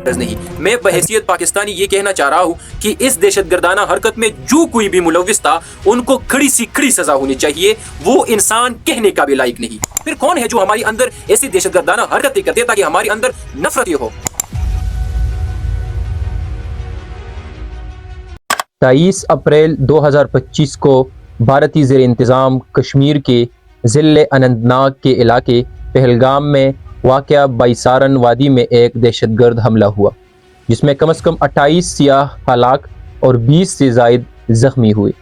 نہیں، میں بحیثیت پاکستانی یہ کہنا چاہ رہا ہوں کہ اس دہشت گردانہ حرکت میں جو کوئی بھی ملوث تھا ان کو کھڑی سی کھڑی سزا ہونی چاہیے، وہ انسان کہنے کا بھی لائق نہیں۔ پھر کون ہے جو ہمارے اندر ایسی دہشت گردانہ حرکتیں کرتے تاکہ ہمارے اندر نفرت ہو؟ 23 اپریل 2025 کو بھارتی زیر انتظام کشمیر کے ضلع اننت ناگ کے علاقے پہلگام میں واقع بائیسارن وادی میں ایک دہشت گرد حملہ ہوا، جس میں کم از کم 28 سیاح ہلاک اور 20 سے زائد زخمی ہوئے۔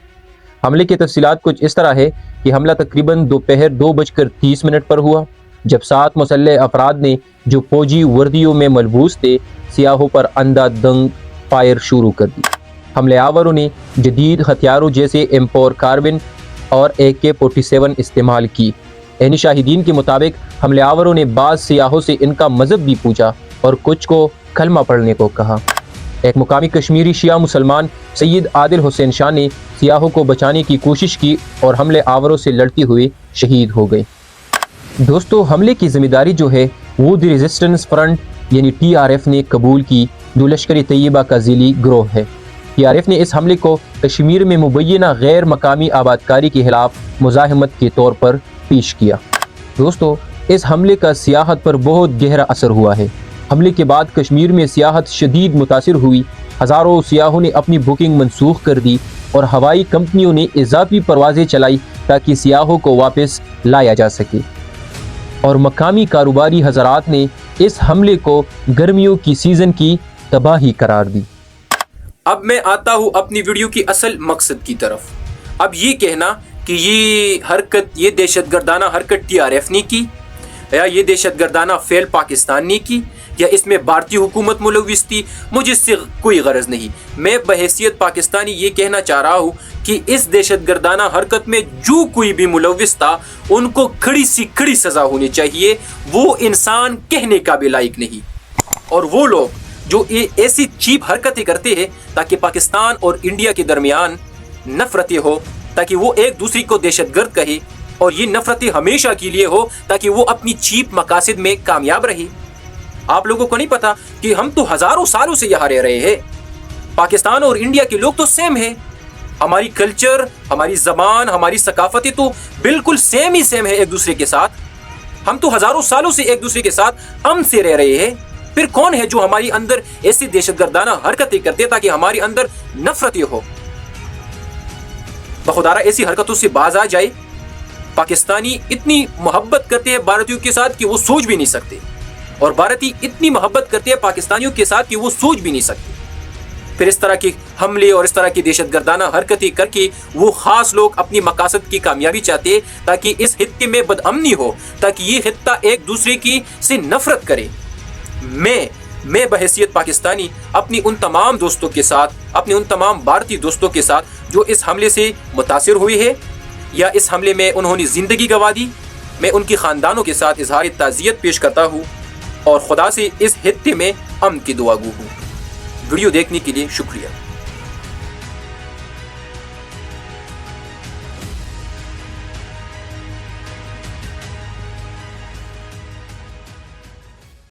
حملے کی تفصیلات کچھ اس طرح ہے کہ حملہ تقریباً دوپہر 2:30 پر ہوا، جب 7 مسلح افراد نے جو فوجی وردیوں میں ملبوس تھے سیاحوں پر اندھا دھند فائر شروع کر دی۔ حملے آوروں نے جدید ہتھیاروں جیسے M4 کاربن اور AK-47 استعمال کی۔ عینی شاہدین کے مطابق حملے آوروں نے بعض سیاحوں سے ان کا مذہب بھی پوچھا اور کچھ کو کلمہ پڑھنے کو کہا۔ ایک مقامی کشمیری شیعہ مسلمان سید عادل حسین شاہ نے سیاحوں کو بچانے کی کوشش کی اور حملے آوروں سے لڑتے ہوئے شہید ہو گئے۔ دوستو، حملے کی ذمہ داری جو ہے وہ دی ریزسٹنس فرنٹ یعنی TRF نے قبول کی، جو لشکر طیبہ کا ذیلی گروہ ہے۔ TRF نے اس حملے کو کشمیر میں مبینہ غیر مقامی آبادکاری کے خلاف مزاحمت کے طور پر پیش کیا۔ دوستو، اس حملے کا سیاحت پر بہت گہرا اثر ہوا ہے۔ حملے کے بعد کشمیر میں سیاحت شدید متاثر ہوئی، ہزاروں سیاحوں نے اپنی بکنگ منسوخ کر دی اور ہوائی کمپنیوں نے اضافی پروازیں چلائی تاکہ سیاحوں کو واپس لایا جا سکے، اور مقامی کاروباری حضرات نے اس حملے کو گرمیوں کی سیزن کی تباہی قرار دی۔ اب میں آتا ہوں اپنی ویڈیو کی اصل مقصد کی طرف۔ اب یہ کہنا کہ یہ دہشت گردانہ حرکت TRF نے کی، یا یہ دہشت گردانہ فعل پاکستان نے کی، یا اس میں بھارتی حکومت ملوث تھی، مجھے اس سے کوئی غرض نہیں۔ میں بحیثیت پاکستانی یہ کہنا چاہ رہا ہوں کہ اس دہشت گردانہ حرکت میں جو کوئی بھی ملوث تھا ان کو کھڑی سی کھڑی سزا ہونی چاہیے، وہ انسان کہنے کا بھی لائق نہیں۔ اور وہ لوگ جو ایسی چیپ حرکتیں کرتے ہیں تاکہ پاکستان اور انڈیا کے درمیان نفرتیں ہو، تاکہ وہ ایک دوسرے کو دہشت گرد کہے، اور یہ نفرتیں ہمیشہ کے لیے ہو تاکہ وہ اپنی چیپ مقاصد میں کامیاب رہے۔ آپ لوگوں کو نہیں پتا کہ ہم تو ہزاروں سالوں سے یہاں رہ رہے ہیں۔ پاکستان اور انڈیا کے لوگ تو سیم ہیں، ہماری کلچر، ہماری زبان، ہماری ثقافتیں تو بالکل سیم ہے ایک دوسرے کے ساتھ۔ ہم تو ہزاروں سالوں سے ایک دوسرے کے ساتھ امن سے رہ رہے ہیں۔ پھر کون ہے جو ہماری اندر ایسی دہشت گردانہ حرکتیں کرتے تاکہ ہمارے اندر نفرتیں ہو؟ بخودارہ ایسی حرکتوں سے باز آ جائے۔ پاکستانی اتنی محبت کرتے ہیں بھارتیوں کے ساتھ کہ وہ سوچ بھی نہیں سکتے، اور بھارتی اتنی محبت کرتے ہیں پاکستانیوں کے ساتھ کہ وہ سوچ بھی نہیں سکتے۔ پھر اس طرح کے حملے اور اس طرح کی دہشت گردانہ حرکتیں کر کے وہ خاص لوگ اپنی مقاصد کی کامیابی چاہتے ہیں تاکہ اس خطے میں بد امنی ہو، تاکہ یہ خطہ ایک دوسرے کی سے نفرت کرے۔ میں بحیثیت پاکستانی اپنی ان تمام دوستوں کے ساتھ، اپنے ان تمام بھارتی دوستوں کے ساتھ جو اس حملے سے متاثر ہوئے ہیں یا اس حملے میں انہوں نے زندگی گنوا دی، میں ان کی خاندانوں کے ساتھ اظہار تعزیت پیش کرتا ہوں اور خدا سے اس خطے میں امن کی دعا گو ہوں۔ ویڈیو دیکھنے کے لیے شکریہ۔